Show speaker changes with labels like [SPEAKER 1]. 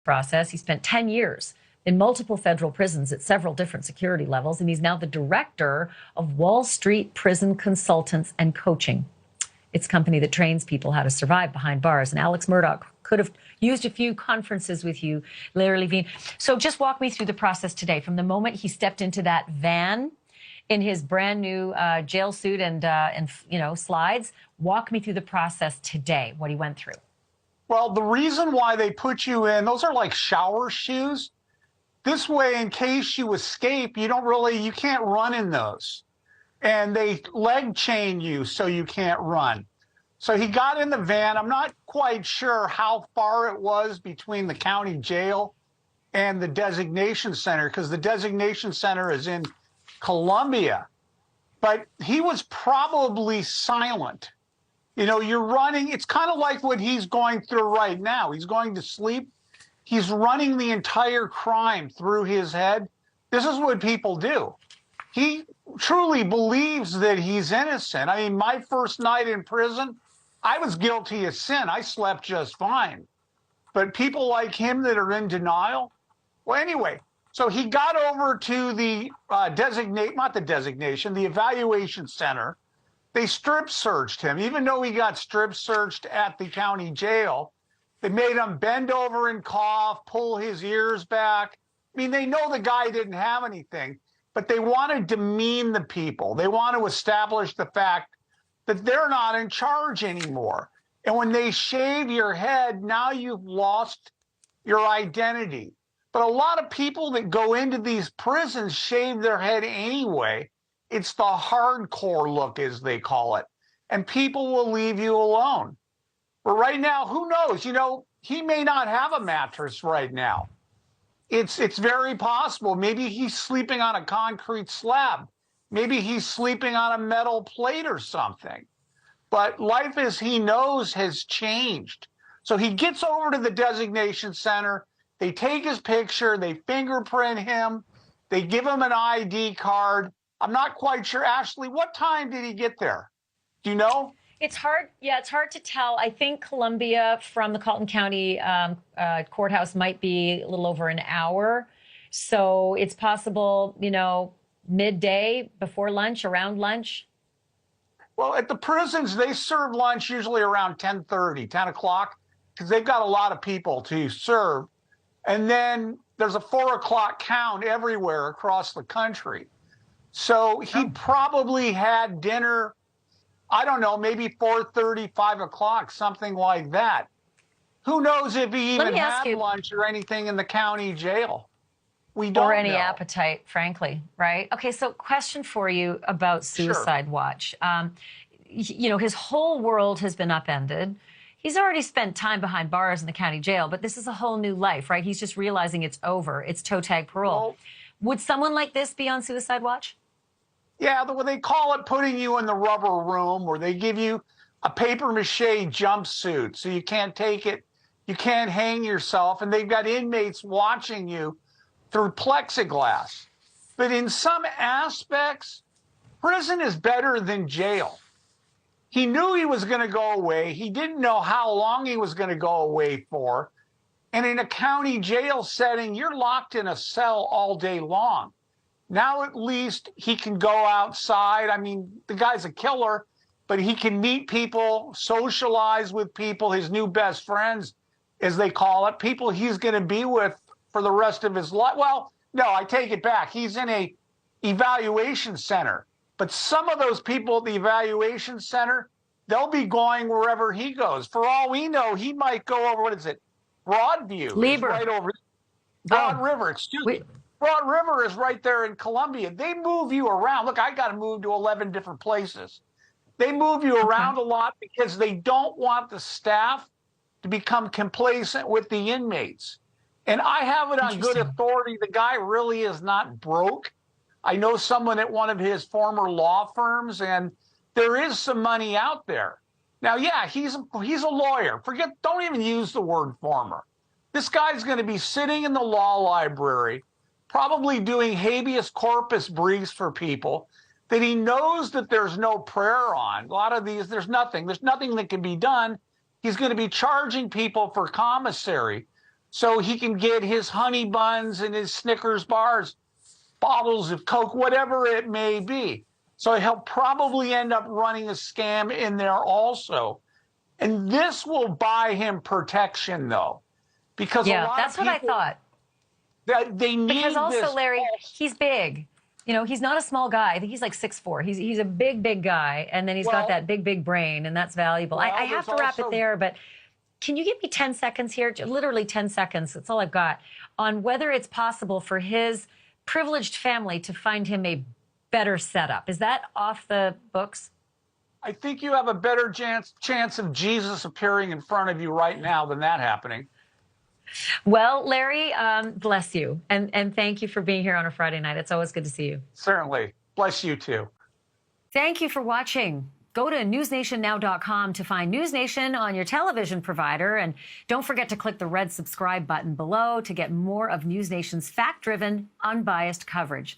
[SPEAKER 1] process. He spent 10 years in multiple federal prisons at several different security levels, and he's now the director of Wall Street Prison Consultants and Coaching. It's a company that trains people how to survive behind bars. And Alex Murdaugh could have used a few conferences with you, Larry Levine. So just walk me through the process today, from the moment he stepped into that van in his brand new jail suit and slides. Walk me through the process today, what he went through.
[SPEAKER 2] Well, the reason why they put you in, those are like shower shoes. This way, in case you escape, you can't run in those. And they leg chain you so you can't run. So he got in the van. I'm not quite sure how far it was between the county jail and the designation center, because the designation center is in Colombia. But he was probably silent. You know, you're running. It's kind of like what he's going through right now. He's going to sleep. He's running the entire crime through his head. This is what people do. He truly believes that he's innocent. I mean, my first night in prison, I was guilty of sin. I slept just fine. But people like him that are in denial, well, anyway, so he got over to the the evaluation center. They strip searched him, even though he got strip searched at the county jail. They made him bend over and cough, pull his ears back. I mean, they know the guy didn't have anything, but they want to demean the people. They want to establish the fact that they're not in charge anymore. And when they shave your head, now you've lost your identity. But a lot of people that go into these prisons shave their head anyway. It's the hardcore look, as they call it. And people will leave you alone. But right now, who knows? You know, he may not have a mattress right now. It's very possible. Maybe he's sleeping on a concrete slab. Maybe he's sleeping on a metal plate or something. But life as he knows has changed. So he gets over to the designation center. They take his picture. They fingerprint him. They give him an ID card. I'm not quite sure. Ashley, what time did he get there? Do you know?
[SPEAKER 1] It's hard. Yeah, it's hard to tell. I think Columbia from the Colton County courthouse might be a little over an hour. So it's possible, you know, midday, before lunch, around lunch.
[SPEAKER 2] Well, at the prisons, they serve lunch usually around 10:30, 10 o'clock, because they've got a lot of people to serve. And then there's a 4 o'clock count everywhere across the country. So he probably had dinner, I don't know, maybe 4:30, 5 o'clock, something like that. Who knows if he even had lunch or anything in the county jail? We don't know.
[SPEAKER 1] Or any appetite, frankly, right? Okay, so question for you about Suicide Watch. You know, his whole world has been upended. He's already spent time behind bars in the county jail, but this is a whole new life, right? He's just realizing it's over. It's toe tag parole. Well, would someone like this be on Suicide Watch?
[SPEAKER 2] Yeah, they call it putting you in the rubber room, where they give you a paper mache jumpsuit so you can't take it, you can't hang yourself, and they've got inmates watching you through plexiglass. But in some aspects, prison is better than jail. He knew he was going to go away. He didn't know how long he was going to go away for. And in a county jail setting, you're locked in a cell all day long. Now at least he can go outside. I mean, the guy's a killer, but he can meet people, socialize with people, his new best friends, as they call it, people he's going to be with for the rest of his life. Well, no, I take it back. He's in a evaluation center. But some of those people at the evaluation center, they'll be going wherever he goes. For all we know, he might go over, what is it, Broadview.
[SPEAKER 1] Lieber.
[SPEAKER 2] Right over Broad River, excuse me. Broad River is right there in Colombia. They move you around. Look, I got to move to 11 different places. They move you around a lot because they don't want the staff to become complacent with the inmates. And I have it on good authority. The guy really is not broke. I know someone at one of his former law firms, and there is some money out there. Now, yeah, he's a lawyer. Don't even use the word former. This guy's going to be sitting in the law library, probably doing habeas corpus briefs for people that he knows that there's no prayer on. A lot of these, there's nothing that can be done. He's going to be charging people for commissary. so he can get his honey buns and his Snickers bars, bottles of Coke, whatever it may be. So he'll probably end up running a scam in there also. And this will buy him protection, though, because a lot
[SPEAKER 1] that's
[SPEAKER 2] of
[SPEAKER 1] what I
[SPEAKER 2] people,
[SPEAKER 1] thought.
[SPEAKER 2] they need
[SPEAKER 1] Because also,
[SPEAKER 2] this
[SPEAKER 1] Larry,
[SPEAKER 2] false.
[SPEAKER 1] he's big. You know, he's not a small guy. I think he's like 6'4". He's a big guy, and then he's got that big brain, and that's valuable.
[SPEAKER 2] Well,
[SPEAKER 1] I have to wrap it there, but can you give me 10 seconds here? Literally 10 seconds. That's all I've got on whether it's possible for his privileged family to find him a better setup. Is that off the books?
[SPEAKER 2] I think you have a better chance of Jesus appearing in front of you right now than that happening.
[SPEAKER 1] Well, Larry, bless you. And thank you for being here on a Friday night. It's always good to see you.
[SPEAKER 2] Certainly. Bless you too.
[SPEAKER 1] Thank you for watching. Go to newsnationnow.com to find News Nation on your television provider. And don't forget to click the red subscribe button below to get more of News Nation's fact-driven, unbiased coverage.